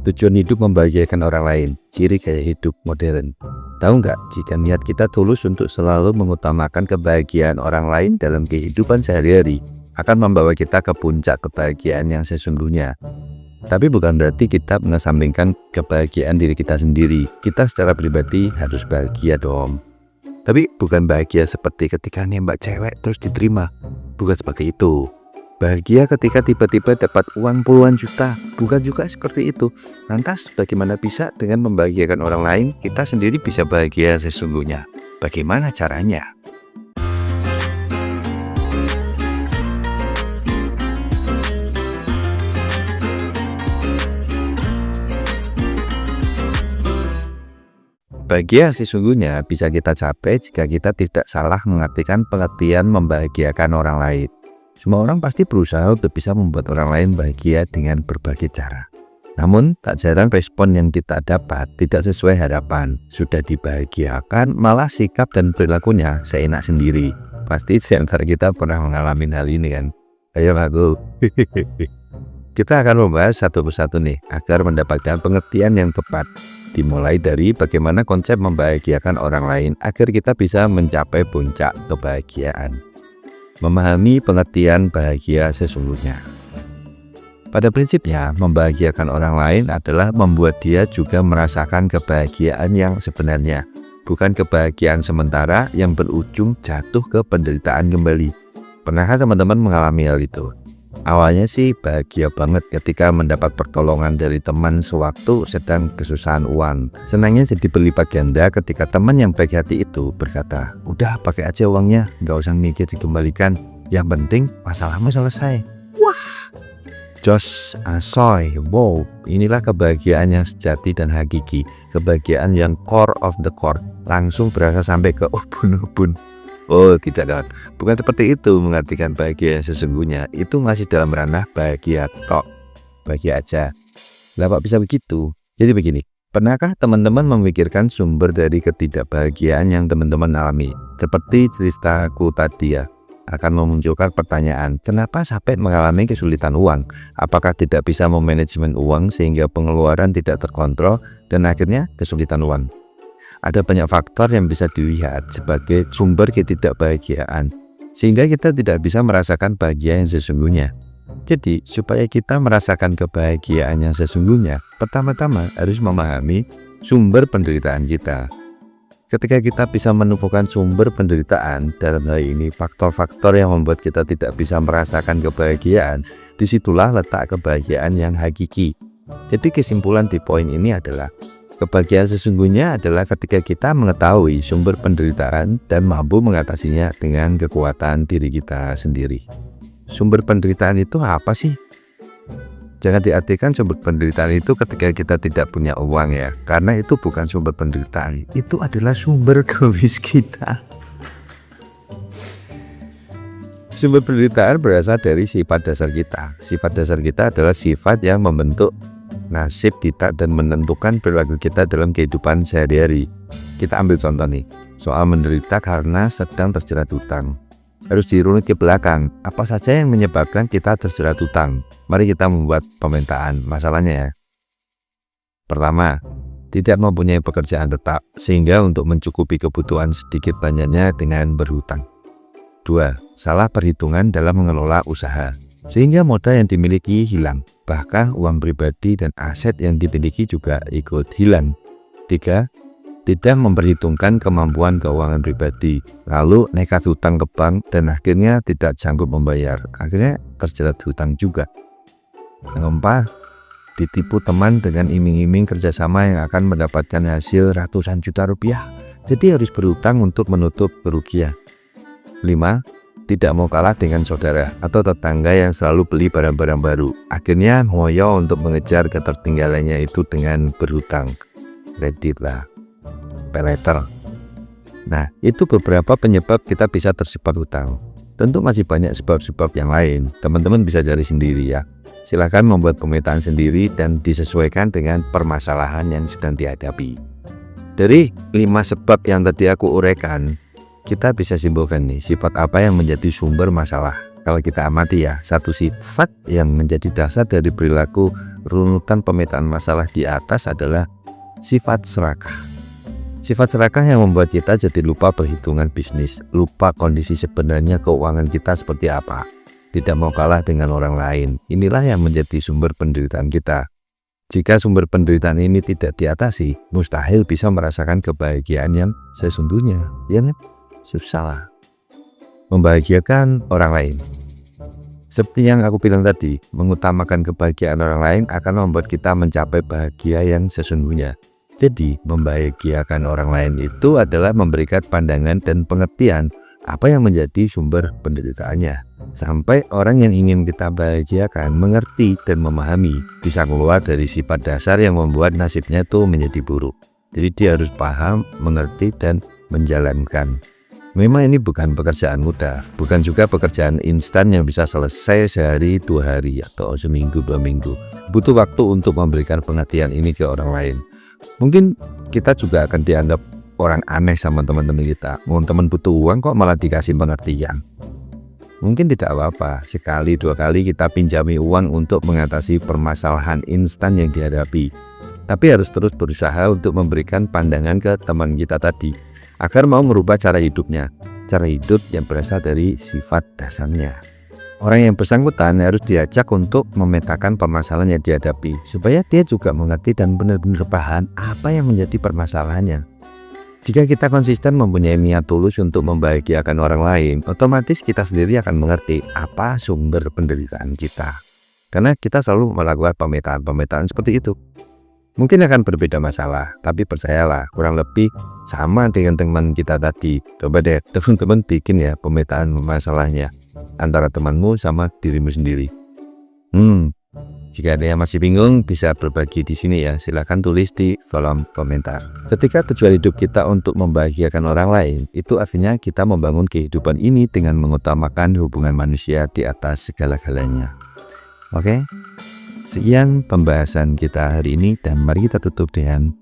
Tujuan hidup membahagiakan orang lain, ciri gaya hidup modern. Tahu nggak, jika niat kita tulus untuk selalu mengutamakan kebahagiaan orang lain dalam kehidupan sehari-hari, akan membawa kita ke puncak kebahagiaan yang sesungguhnya. Tapi bukan berarti kita mengesampingkan kebahagiaan diri kita sendiri. Kita secara pribadi harus bahagia dong. Tapi bukan bahagia seperti ketika nembak cewek terus diterima. Bukan seperti itu. Bahagia ketika tiba-tiba dapat uang puluhan juta, bukan juga seperti itu. Lantas bagaimana bisa dengan membahagiakan orang lain, kita sendiri bisa bahagia sesungguhnya? Bagaimana caranya? Bahagia sesungguhnya bisa kita capai jika kita tidak salah mengartikan pengertian membahagiakan orang lain. Semua orang pasti berusaha untuk bisa membuat orang lain bahagia dengan berbagai cara. Namun, tak jarang respon yang kita dapat tidak sesuai harapan. Sudah dibahagiakan, malah sikap dan perilakunya seenak sendiri. Pasti di antara kita pernah mengalami hal ini kan? Ayo aku. Kita akan membahas satu persatu nih, agar mendapatkan pengertian yang tepat. Dimulai dari bagaimana konsep membahagiakan orang lain agar kita bisa mencapai puncak kebahagiaan. Memahami pengertian bahagia sesungguhnya. Pada prinsipnya, membahagiakan orang lain adalah membuat dia juga merasakan kebahagiaan yang sebenarnya, bukan kebahagiaan sementara yang berujung jatuh ke penderitaan kembali. Pernahkah teman-teman mengalami hal itu? Awalnya sih bahagia banget ketika mendapat pertolongan dari teman sewaktu sedang kesusahan uang. Senangnya jadi berlipat ganda ketika teman yang baik hati itu berkata, "Udah pakai aja uangnya, gak usah mikir dikembalikan. Yang penting masalahmu selesai." Wah, jos asoy, wow, inilah kebahagiaan yang sejati dan hakiki. Kebahagiaan yang core of the core, langsung berasa sampai ke ubun-ubun. Oh tidak kan, bukan seperti itu mengartikan bahagia yang sesungguhnya. Itu masih dalam ranah bahagia tok, bahagia aja. Lah kok bisa begitu? Jadi begini, pernahkah teman-teman memikirkan sumber dari ketidakbahagiaan yang teman-teman alami? Seperti ceritaku tadi ya, akan memunculkan pertanyaan, kenapa sampai mengalami kesulitan uang? Apakah tidak bisa memanajemen uang sehingga pengeluaran tidak terkontrol dan akhirnya kesulitan uang? Ada banyak faktor yang bisa dilihat sebagai sumber ketidakbahagiaan, sehingga kita tidak bisa merasakan bahagia yang sesungguhnya. Jadi, supaya kita merasakan kebahagiaan yang sesungguhnya, pertama-tama harus memahami sumber penderitaan kita. Ketika kita bisa menemukan sumber penderitaan, dalam hal ini faktor-faktor yang membuat kita tidak bisa merasakan kebahagiaan, disitulah letak kebahagiaan yang hakiki. Jadi kesimpulan di poin ini adalah, kebahagiaan sesungguhnya adalah ketika kita mengetahui sumber penderitaan dan mampu mengatasinya dengan kekuatan diri kita sendiri. Sumber penderitaan itu apa sih? Jangan diartikan sumber penderitaan itu ketika kita tidak punya uang ya, karena itu bukan sumber penderitaan, itu adalah sumber kemiskinan. Sumber penderitaan berasal dari sifat dasar kita. Sifat dasar kita adalah sifat yang membentuk nasib kita dan menentukan perilaku kita dalam kehidupan sehari-hari. Kita ambil contoh nih, soal menderita karena sedang terjerat hutang. Harus dirunut ke belakang, apa saja yang menyebabkan kita terjerat hutang? Mari kita membuat pemetaan masalahnya ya. Pertama, tidak mempunyai pekerjaan tetap, sehingga untuk mencukupi kebutuhan sedikit banyaknya dengan berhutang. 2. Salah perhitungan dalam mengelola usaha, sehingga modal yang dimiliki hilang. Bahkan uang pribadi dan aset yang dimiliki juga ikut hilang. 3. Tidak memperhitungkan kemampuan keuangan pribadi, lalu nekat hutang ke bank dan akhirnya tidak sanggup membayar, akhirnya terjerat hutang juga. Yang 4. Ditipu teman dengan iming-iming kerjasama yang akan mendapatkan hasil ratusan juta rupiah, jadi harus berhutang untuk menutup kerugian. 5. Tidak mau kalah dengan saudara atau tetangga yang selalu beli barang-barang baru, akhirnya ngoyo untuk mengejar ketertinggalannya itu dengan berhutang, kredit lah, paylater. Nah, itu beberapa penyebab kita bisa terjebak hutang. Tentu masih banyak sebab-sebab yang lain, teman-teman bisa cari sendiri ya. Silahkan membuat pemetaan sendiri dan disesuaikan dengan permasalahan yang sedang dihadapi. Dari 5 sebab yang tadi aku uraikan, kita bisa simpulkan nih, sifat apa yang menjadi sumber masalah. Kalau kita amati ya, satu sifat yang menjadi dasar dari perilaku runutan pemetaan masalah di atas adalah sifat serakah. Sifat serakah yang membuat kita jadi lupa perhitungan bisnis, lupa kondisi sebenarnya keuangan kita seperti apa, tidak mau kalah dengan orang lain. Inilah yang menjadi sumber penderitaan kita. Jika sumber penderitaan ini tidak diatasi, mustahil bisa merasakan kebahagiaan yang sesungguhnya. Ya kan? Susah lah. Membahagiakan orang lain. Seperti yang aku bilang tadi, mengutamakan kebahagiaan orang lain akan membuat kita mencapai bahagia yang sesungguhnya. Jadi, membahagiakan orang lain itu adalah memberikan pandangan dan pengertian apa yang menjadi sumber penderitaannya. Sampai orang yang ingin kita bahagiakan mengerti dan memahami, bisa keluar dari sifat dasar yang membuat nasibnya itu menjadi buruk. Jadi dia harus paham, mengerti, dan menjalankan. Memang ini bukan pekerjaan mudah, bukan juga pekerjaan instan yang bisa selesai sehari, 2 hari, atau seminggu, 2 minggu. Butuh waktu untuk memberikan pengertian ini ke orang lain. Mungkin kita juga akan dianggap orang aneh sama teman-teman kita. Mau teman butuh uang kok malah dikasih pengertian. Mungkin tidak apa-apa, sekali 2 kali kita pinjami uang untuk mengatasi permasalahan instan yang dihadapi. Tapi harus terus berusaha untuk memberikan pandangan ke teman kita tadi, agar mau merubah cara hidupnya, cara hidup yang berasal dari sifat dasarnya. Orang yang bersangkutan harus diajak untuk memetakan permasalahan yang dihadapi, supaya dia juga mengerti dan benar-benar paham apa yang menjadi permasalahannya. Jika kita konsisten mempunyai niat tulus untuk membahagiakan orang lain, otomatis kita sendiri akan mengerti apa sumber penderitaan kita. Karena kita selalu melakukan pemetaan seperti itu. Mungkin akan berbeda masalah, tapi percayalah, kurang lebih sama dengan teman kita tadi. Coba deh teman-teman bikin ya pemetaan masalahnya antara temanmu sama dirimu sendiri. Jika ada yang masih bingung, bisa berbagi di sini ya. Silahkan tulis di kolom komentar. Ketika tujuan hidup kita untuk membahagiakan orang lain, itu artinya kita membangun kehidupan ini dengan mengutamakan hubungan manusia di atas segala-galanya. Oke? Sekian pembahasan kita hari ini, dan mari kita tutup dengan